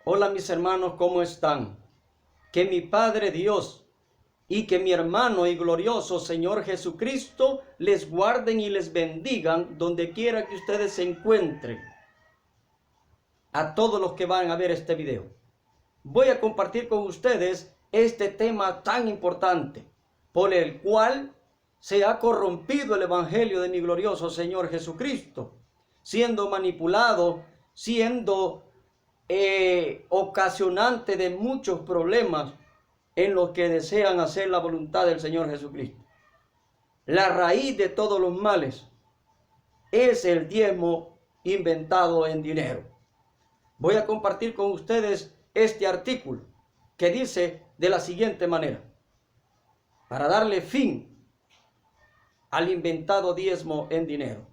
Hola mis hermanos, ¿cómo están? Que mi Padre Dios y que mi hermano y glorioso Señor Jesucristo les guarden y les bendigan donde quiera que ustedes se encuentren. A todos los que van a ver este video. Voy a compartir con ustedes este tema tan importante, por el cual se ha corrompido el evangelio de mi glorioso Señor Jesucristo, siendo manipulado, siendo ocasionante de muchos problemas en los que desean hacer la voluntad del Señor Jesucristo. La raíz de todos los males es el diezmo inventado en dinero. Voy a compartir con ustedes este artículo que dice de la siguiente manera: para darle fin al inventado diezmo en dinero.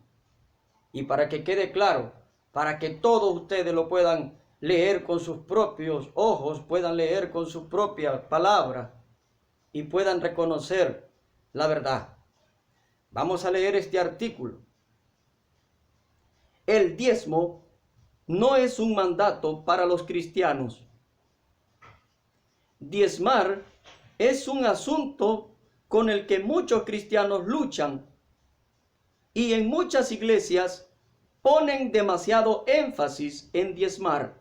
Y para que quede claro, para que todos ustedes lo puedan leer con sus propios ojos, puedan leer con sus propias palabras y puedan reconocer la verdad. Vamos a leer este artículo. El diezmo no es un mandato para los cristianos. Diezmar es un asunto con el que muchos cristianos luchan y en muchas iglesias ponen demasiado énfasis en diezmar.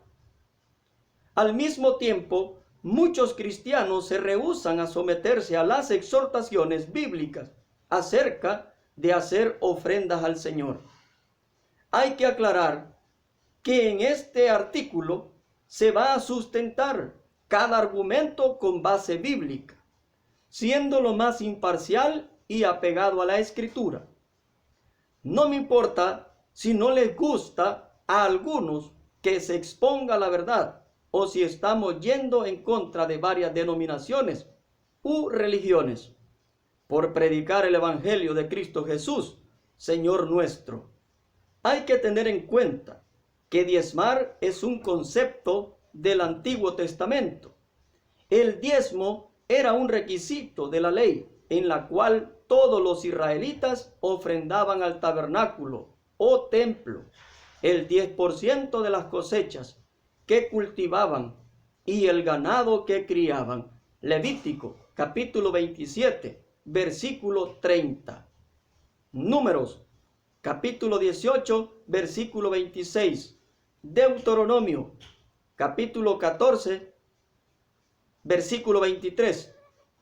Al mismo tiempo, muchos cristianos se rehúsan a someterse a las exhortaciones bíblicas acerca de hacer ofrendas al Señor. Hay que aclarar que en este artículo se va a sustentar cada argumento con base bíblica, siendo lo más imparcial y apegado a la Escritura. No me importa si no les gusta a algunos que se exponga la verdad, o si estamos yendo en contra de varias denominaciones u religiones, por predicar el Evangelio de Cristo Jesús, Señor nuestro. Hay que tener en cuenta que diezmar es un concepto del Antiguo Testamento. El diezmo era un requisito de la ley, en la cual todos los israelitas ofrendaban al tabernáculo o templo el 10% de las cosechas que cultivaban y el ganado que criaban. Levítico capítulo 27, versículo 30. Números capítulo 18, versículo 26. Deuteronomio capítulo 14, versículo 23.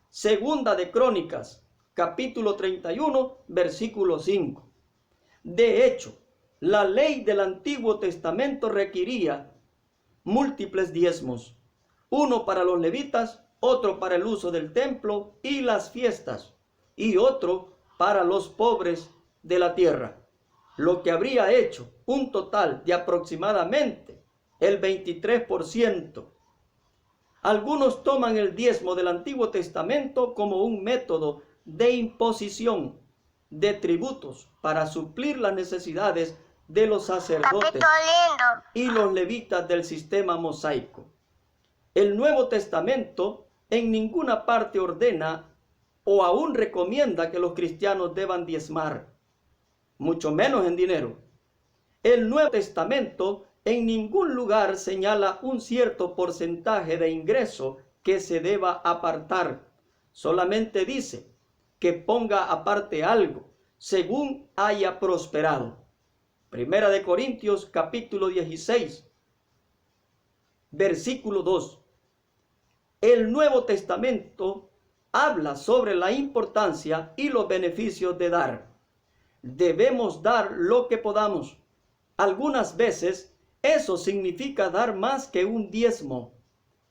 Segunda de Crónicas capítulo 31, versículo 5. De hecho, la ley del Antiguo Testamento requería múltiples diezmos, uno para los levitas, otro para el uso del templo y las fiestas, y otro para los pobres de la tierra, lo que habría hecho un total de aproximadamente el 23%. Algunos toman el diezmo del Antiguo Testamento como un método de imposición de tributos para suplir las necesidades de los sacerdotes y los levitas del sistema mosaico. El Nuevo Testamento en ninguna parte ordena o aún recomienda que los cristianos deban diezmar, mucho menos en dinero. El Nuevo Testamento en ningún lugar señala un cierto porcentaje de ingreso que se deba apartar. Solamente dice que ponga aparte algo según haya prosperado. Primera de Corintios capítulo 16, versículo 2. El Nuevo Testamento habla sobre la importancia y los beneficios de dar. Debemos dar lo que podamos. Algunas veces eso significa dar más que un diezmo.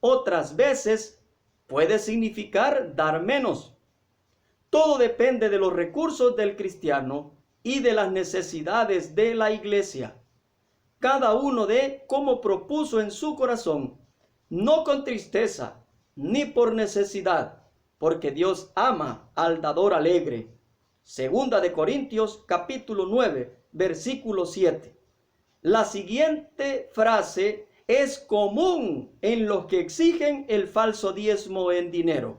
Otras veces puede significar dar menos. Todo depende de los recursos del cristiano y de las necesidades de la iglesia. Cada uno dé como propuso en su corazón, no con tristeza ni por necesidad, porque Dios ama al dador alegre. Segunda de Corintios capítulo 9, versículo 7. La siguiente frase es común en los que exigen el falso diezmo en dinero.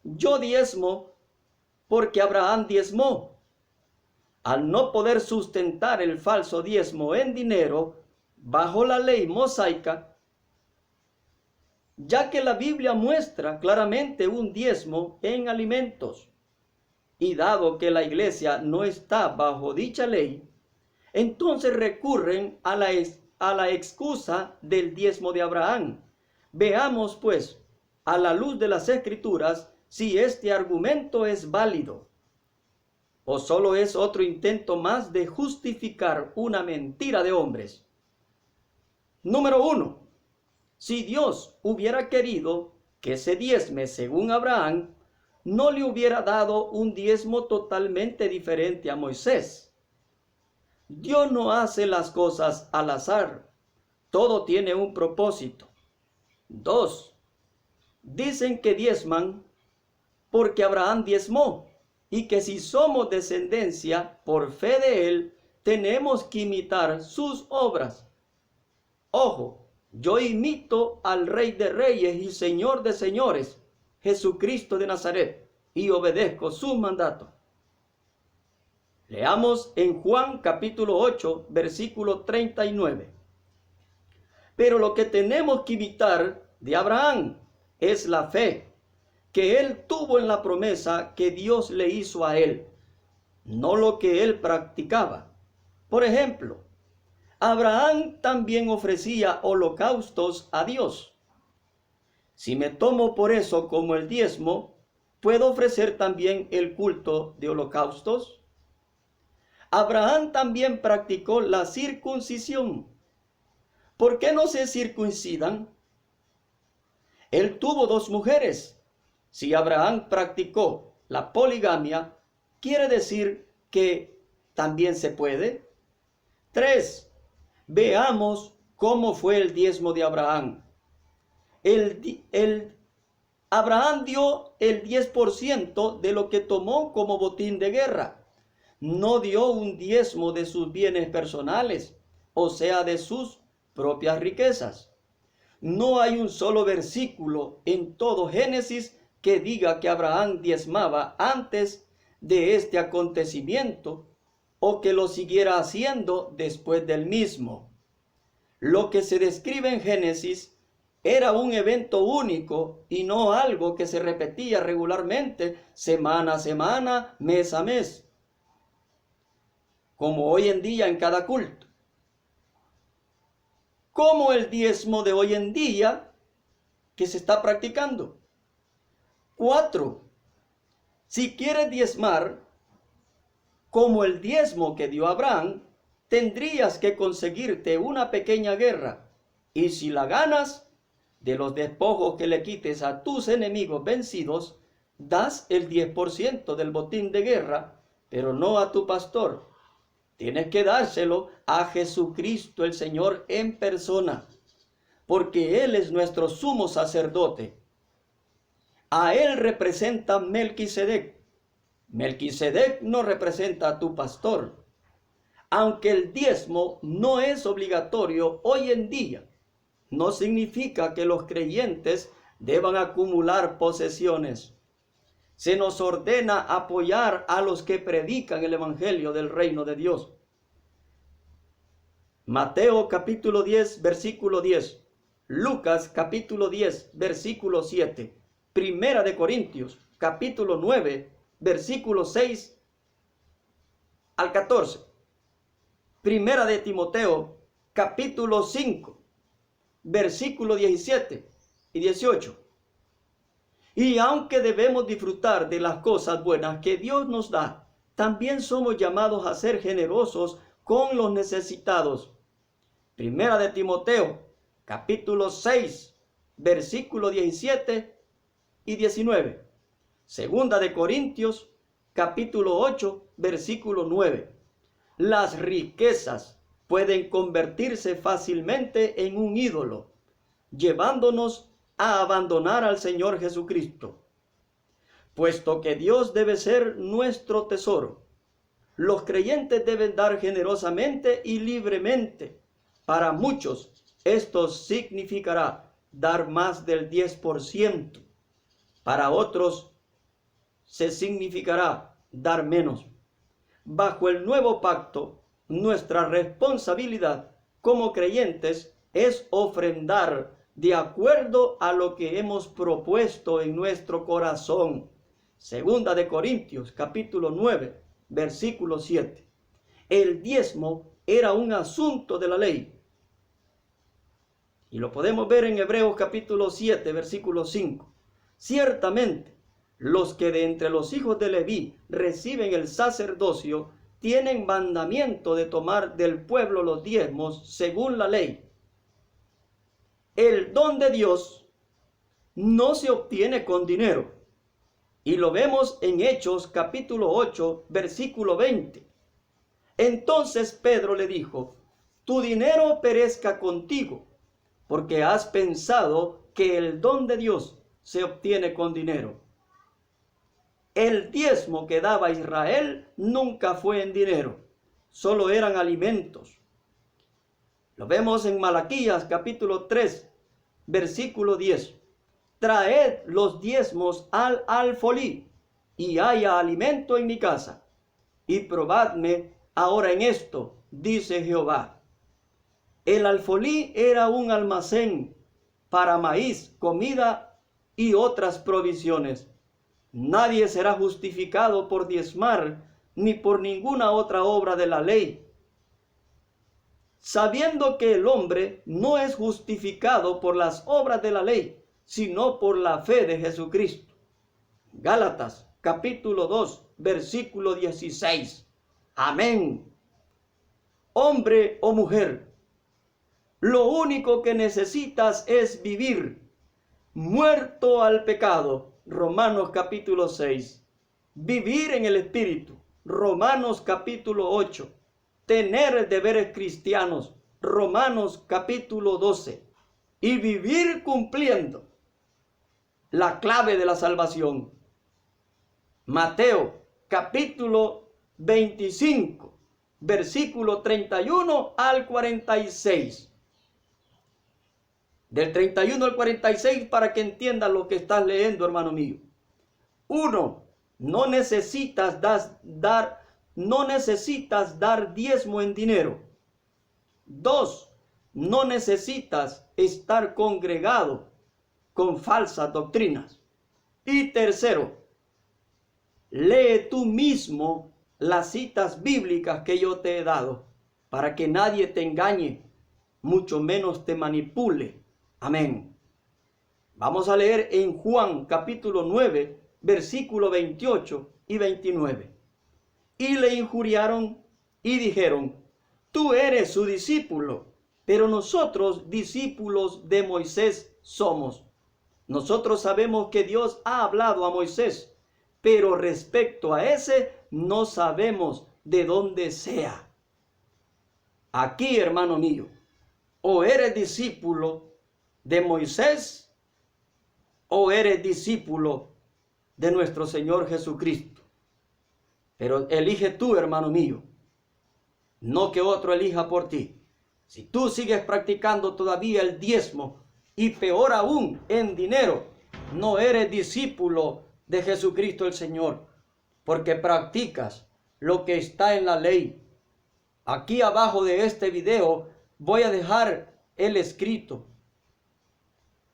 Yo diezmo porque Abraham diezmó. Al no poder sustentar el falso diezmo en dinero bajo la ley mosaica, ya que la Biblia muestra claramente un diezmo en alimentos. Y dado que la iglesia no está bajo dicha ley, entonces recurren a la excusa del diezmo de Abraham. Veamos pues, a la luz de las Escrituras, si este argumento es válido o solo es otro intento más de justificar una mentira de hombres. Número 1. Si Dios hubiera querido que se diezme según Abraham, no le hubiera dado un diezmo totalmente diferente a Moisés. Dios no hace las cosas al azar. Todo tiene un propósito. 2. Dicen que diezman porque Abraham diezmó y que si somos descendencia por fe de él, tenemos que imitar sus obras. Ojo, yo imito al Rey de Reyes y Señor de Señores, Jesucristo de Nazaret, y obedezco su mandato. Leamos en Juan capítulo 8, versículo 39. Pero lo que tenemos que imitar de Abraham es la fe que él tuvo en la promesa que Dios le hizo a él, no lo que él practicaba. Por ejemplo, Abraham también ofrecía holocaustos a Dios. Si me tomo por eso como el diezmo, ¿puedo ofrecer también el culto de holocaustos? Abraham también practicó la circuncisión. ¿Por qué no se circuncidan? Él tuvo 2 mujeres. Si Abraham practicó la poligamia, ¿quiere decir que también se puede? 3. Veamos cómo fue el diezmo de Abraham. Abraham dio el 10% de lo que tomó como botín de guerra. No dio un diezmo de sus bienes personales, o sea, de sus propias riquezas. No hay un solo versículo en todo Génesis que diga que Abraham diezmaba antes de este acontecimiento o que lo siguiera haciendo después del mismo. Lo que se describe en Génesis era un evento único y no algo que se repetía regularmente semana a semana, mes a mes, como hoy en día en cada culto. Como el diezmo de hoy en día que se está practicando. 4. Si quieres diezmar como el diezmo que dio Abraham, tendrías que conseguirte una pequeña guerra, y si la ganas, de los despojos que le quites a tus enemigos vencidos, das el 10% del botín de guerra, pero no a tu pastor. Tienes que dárselo a Jesucristo el Señor en persona, porque Él es nuestro sumo sacerdote. A Él representa Melquisedec. Melquisedec no representa a tu pastor. Aunque el diezmo no es obligatorio hoy en día, no significa que los creyentes deban acumular posesiones. Se nos ordena apoyar a los que predican el evangelio del reino de Dios. Mateo capítulo 10, versículo 10. Lucas capítulo 10, versículo 7. Primera de Corintios capítulo 9, versículo 6 al 14. Primera de Timoteo capítulo 5, versículo 17 y 18. Y aunque debemos disfrutar de las cosas buenas que Dios nos da, también somos llamados a ser generosos con los necesitados. Primera de Timoteo, capítulo 6, versículo 17 y 19. Segunda de Corintios, capítulo 8, versículo 9. Las riquezas pueden convertirse fácilmente en un ídolo, llevándonos a abandonar al Señor Jesucristo. Puesto que Dios debe ser nuestro tesoro, los creyentes deben dar generosamente y libremente. Para muchos, esto significará dar más del 10%. Para otros, se significará dar menos. Bajo el nuevo pacto, nuestra responsabilidad como creyentes es ofrendar de acuerdo a lo que hemos propuesto en nuestro corazón. Segunda de Corintios, capítulo 9, versículo 7. El diezmo era un asunto de la ley. Y lo podemos ver en Hebreos capítulo 7, versículo 5. Ciertamente, los que de entre los hijos de Leví reciben el sacerdocio tienen mandamiento de tomar del pueblo los diezmos según la ley. El don de Dios no se obtiene con dinero. Y lo vemos en Hechos capítulo 8, versículo 20. Entonces Pedro le dijo: tu dinero perezca contigo, porque has pensado que el don de Dios se obtiene con dinero. El diezmo que daba Israel nunca fue en dinero, solo eran alimentos. Lo vemos en Malaquías capítulo 3, versículo 10. Traed los diezmos al alfolí, y haya alimento en mi casa. Y probadme ahora en esto, dice Jehová. El alfolí era un almacén para maíz, comida y otras provisiones. Nadie será justificado por diezmar, ni por ninguna otra obra de la ley, sabiendo que el hombre no es justificado por las obras de la ley, sino por la fe de Jesucristo. Gálatas capítulo 2, versículo 16. Amén. Hombre o mujer, lo único que necesitas es vivir muerto al pecado. Romanos capítulo 6. Vivir en el Espíritu. Romanos capítulo 8. Tener deberes cristianos. Romanos capítulo 12. Y vivir cumpliendo la clave de la salvación. Mateo capítulo 25, versículo 31 al 46. Del 31 al 46 para que entiendas lo que estás leyendo, hermano mío. 1. No necesitas dar diezmo en dinero. 2. No necesitas estar congregado con falsas doctrinas. Y 3. Lee tú mismo las citas bíblicas que yo te he dado, para que nadie te engañe, mucho menos te manipule. Amén. Vamos a leer en Juan capítulo 9, versículo 28 y 29. Y le injuriaron y dijeron: tú eres su discípulo, pero nosotros discípulos de Moisés somos. Nosotros sabemos que Dios ha hablado a Moisés, pero respecto a ese no sabemos de dónde sea. Aquí, hermano mío, o eres discípulo de Moisés o eres discípulo de nuestro Señor Jesucristo. Pero elige tú, hermano mío, no que otro elija por ti. Si tú sigues practicando todavía el diezmo y peor aún en dinero, no eres discípulo de Jesucristo el Señor, porque practicas lo que está en la ley. Aquí abajo de este video voy a dejar el escrito.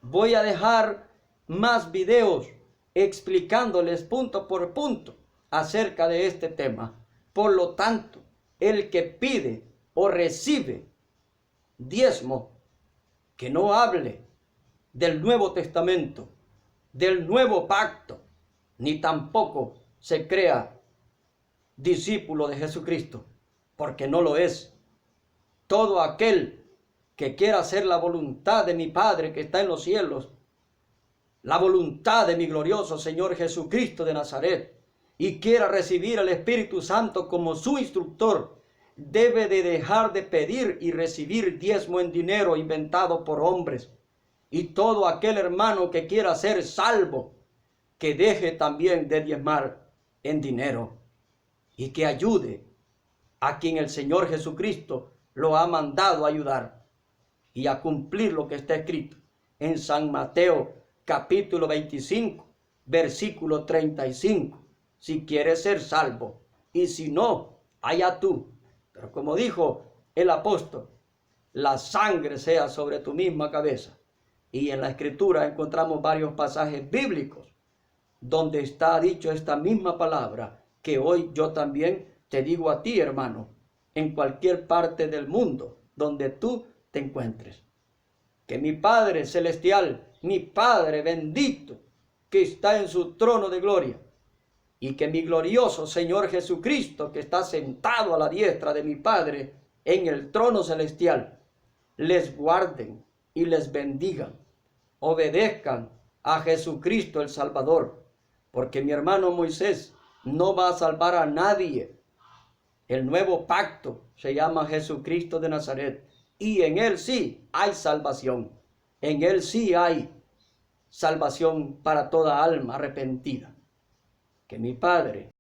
Voy a dejar más videos explicándoles punto por punto acerca de este tema. Por lo tanto, el que pide o recibe diezmo, que no hable del Nuevo Testamento, del Nuevo Pacto, ni tampoco se crea discípulo de Jesucristo, porque no lo es. Todo aquel que quiera hacer la voluntad de mi Padre que está en los cielos, la voluntad de mi glorioso Señor Jesucristo de Nazaret, y quiera recibir al Espíritu Santo como su instructor, debe de dejar de pedir y recibir diezmo en dinero inventado por hombres. Y todo aquel hermano que quiera ser salvo, que deje también de diezmar en dinero y que ayude a quien el Señor Jesucristo lo ha mandado a ayudar y a cumplir lo que está escrito en San Mateo capítulo 25, versículo 35. Si quieres ser salvo, y si no, allá tú. Pero como dijo el apóstol, la sangre sea sobre tu misma cabeza. Y en la Escritura encontramos varios pasajes bíblicos donde está dicho esta misma palabra que hoy yo también te digo a ti, hermano, en cualquier parte del mundo donde tú te encuentres. Que mi Padre celestial, mi Padre bendito, que está en su trono de gloria, y que mi glorioso Señor Jesucristo, que está sentado a la diestra de mi Padre en el trono celestial, les guarden y les bendigan. Obedezcan a Jesucristo el Salvador, porque mi hermano Moisés no va a salvar a nadie. El nuevo pacto se llama Jesucristo de Nazaret, y en él sí hay salvación. En él sí hay salvación para toda alma arrepentida. Que mi Padre